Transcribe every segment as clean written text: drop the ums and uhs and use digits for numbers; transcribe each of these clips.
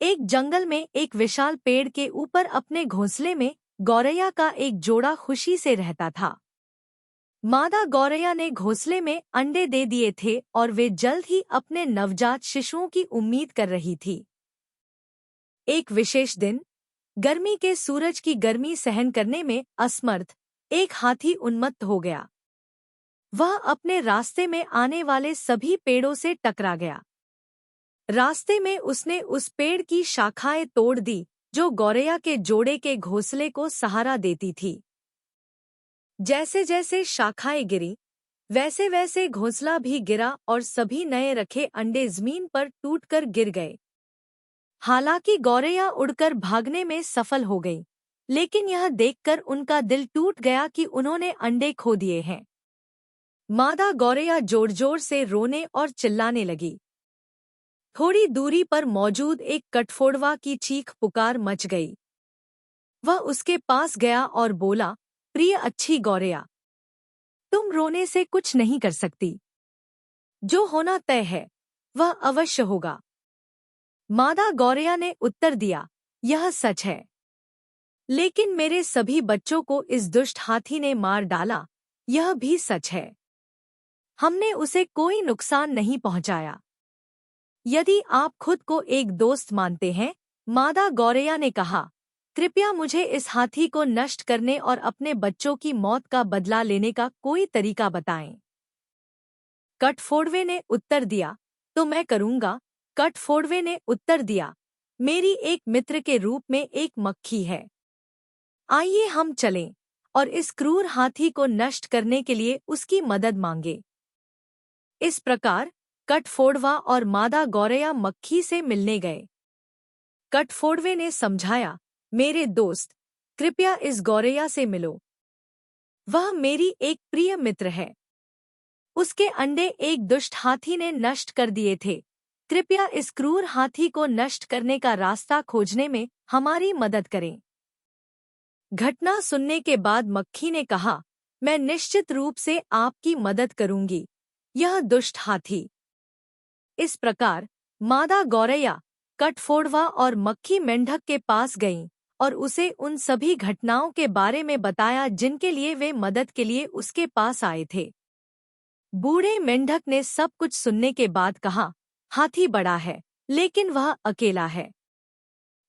एक जंगल में एक विशाल पेड़ के ऊपर अपने घोंसले में गौरैया का एक जोड़ा खुशी से रहता था। मादा गौरैया ने घोंसले में अंडे दे दिए थे और वे जल्द ही अपने नवजात शिशुओं की उम्मीद कर रही थी। एक विशेष दिन, गर्मी के सूरज की गर्मी सहन करने में असमर्थ एक हाथी उन्मत्त हो गया। वह अपने रास्ते में आने वाले सभी पेड़ों से टकरा गया। रास्ते में उसने उस पेड़ की शाखाएं तोड़ दी जो गौरैया के जोड़े के घोंसले को सहारा देती थी। जैसे जैसे शाखाएं गिरी, वैसे वैसे घोंसला भी गिरा और सभी नए रखे अंडे जमीन पर टूटकर गिर गए। हालांकि गौरैया उड़कर भागने में सफल हो गई, लेकिन यह देखकर उनका दिल टूट गया कि उन्होंने अंडे खो दिए हैं। मादा गौरैया जोर जोर से रोने और चिल्लाने लगी। थोड़ी दूरी पर मौजूद एक कठफोड़वा की चीख पुकार मच गई। वह उसके पास गया और बोला, प्रिय अच्छी गौरैया, तुम रोने से कुछ नहीं कर सकती। जो होना तय है वह अवश्य होगा। मादा गौरैया ने उत्तर दिया, यह सच है, लेकिन मेरे सभी बच्चों को इस दुष्ट हाथी ने मार डाला, यह भी सच है। हमने उसे कोई नुकसान नहीं पहुंचाया। यदि आप खुद को एक दोस्त मानते हैं, मादा गौरैया ने कहा, कृपया मुझे इस हाथी को नष्ट करने और अपने बच्चों की मौत का बदला लेने का कोई तरीका बताएं। कठफोड़वे ने उत्तर दिया, तो मैं करूंगा। कठफोड़वे ने उत्तर दिया, मेरी एक मित्र के रूप में एक मक्खी है। आइए हम चलें और इस क्रूर हाथी को नष्ट करने के लिए उसकी मदद मांगे। इस प्रकार कठफोड़वा और मादा गौरैया मक्खी से मिलने गए। कठफोड़वे ने समझाया, मेरे दोस्त, कृपया इस गौरैया से मिलो। वह मेरी एक प्रिय मित्र है। उसके अंडे एक दुष्ट हाथी ने नष्ट कर दिए थे। कृपया इस क्रूर हाथी को नष्ट करने का रास्ता खोजने में हमारी मदद करें। घटना सुनने के बाद मक्खी ने कहा, मैं निश्चित रूप से आपकी मदद करूंगी, यह दुष्ट हाथी। इस प्रकार मादा गौरैया, कठफोड़वा और मक्खी मेंढक के पास गईं और उसे उन सभी घटनाओं के बारे में बताया जिनके लिए वे मदद के लिए उसके पास आए थे। बूढ़े मेंढक ने सब कुछ सुनने के बाद कहा, हाथी बड़ा है, लेकिन वह अकेला है।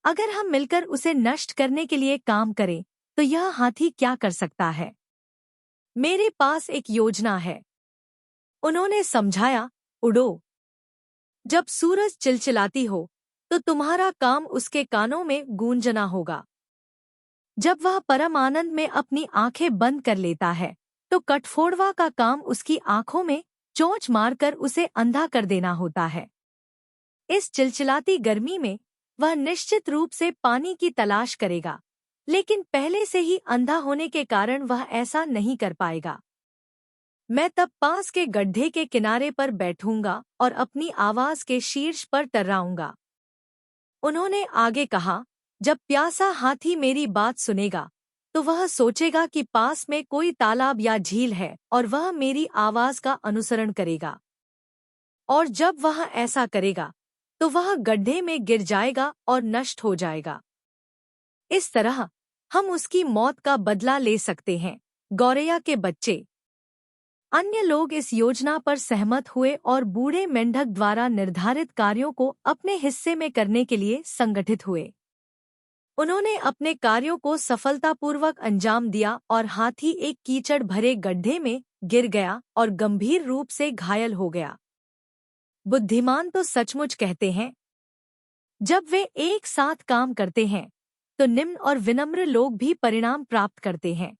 अगर हम मिलकर उसे नष्ट करने के लिए काम करें, तो यह हाथी क्या कर सकता है? मेरे पास एक योजना है। उन्होंने समझाया, उड़ो। जब सूरज चिलचिलाती हो, तो तुम्हारा काम उसके कानों में गूंजना होगा। जब वह परम आनंद में अपनी आंखें बंद कर लेता है, तो कठफोड़वा का काम उसकी आंखों में चोंच मारकर उसे अंधा कर देना होता है। इस चिलचिलाती गर्मी में वह निश्चित रूप से पानी की तलाश करेगा, लेकिन पहले से ही अंधा होने के कारण वह ऐसा नहीं कर पाएगा। मैं तब पास के गड्ढे के किनारे पर बैठूंगा और अपनी आवाज के शीर्ष पर टर्राऊंगा। उन्होंने आगे कहा, जब प्यासा हाथी मेरी बात सुनेगा, तो वह सोचेगा कि पास में कोई तालाब या झील है और वह मेरी आवाज का अनुसरण करेगा। और जब वह ऐसा करेगा, तो वह गड्ढे में गिर जाएगा और नष्ट हो जाएगा। इस तरह हम उसकी मौत का बदला ले सकते हैं। गौरैया के बच्चे। अन्य लोग इस योजना पर सहमत हुए और बूढ़े मेंढक द्वारा निर्धारित कार्यों को अपने हिस्से में करने के लिए संगठित हुए। उन्होंने अपने कार्यों को सफलतापूर्वक अंजाम दिया और हाथी एक कीचड़ भरे गड्ढे में गिर गया और गंभीर रूप से घायल हो गया। बुद्धिमान तो सचमुच कहते हैं, जब वे एक साथ काम करते हैं, तो निम्न और विनम्र लोग भी परिणाम प्राप्त करते हैं।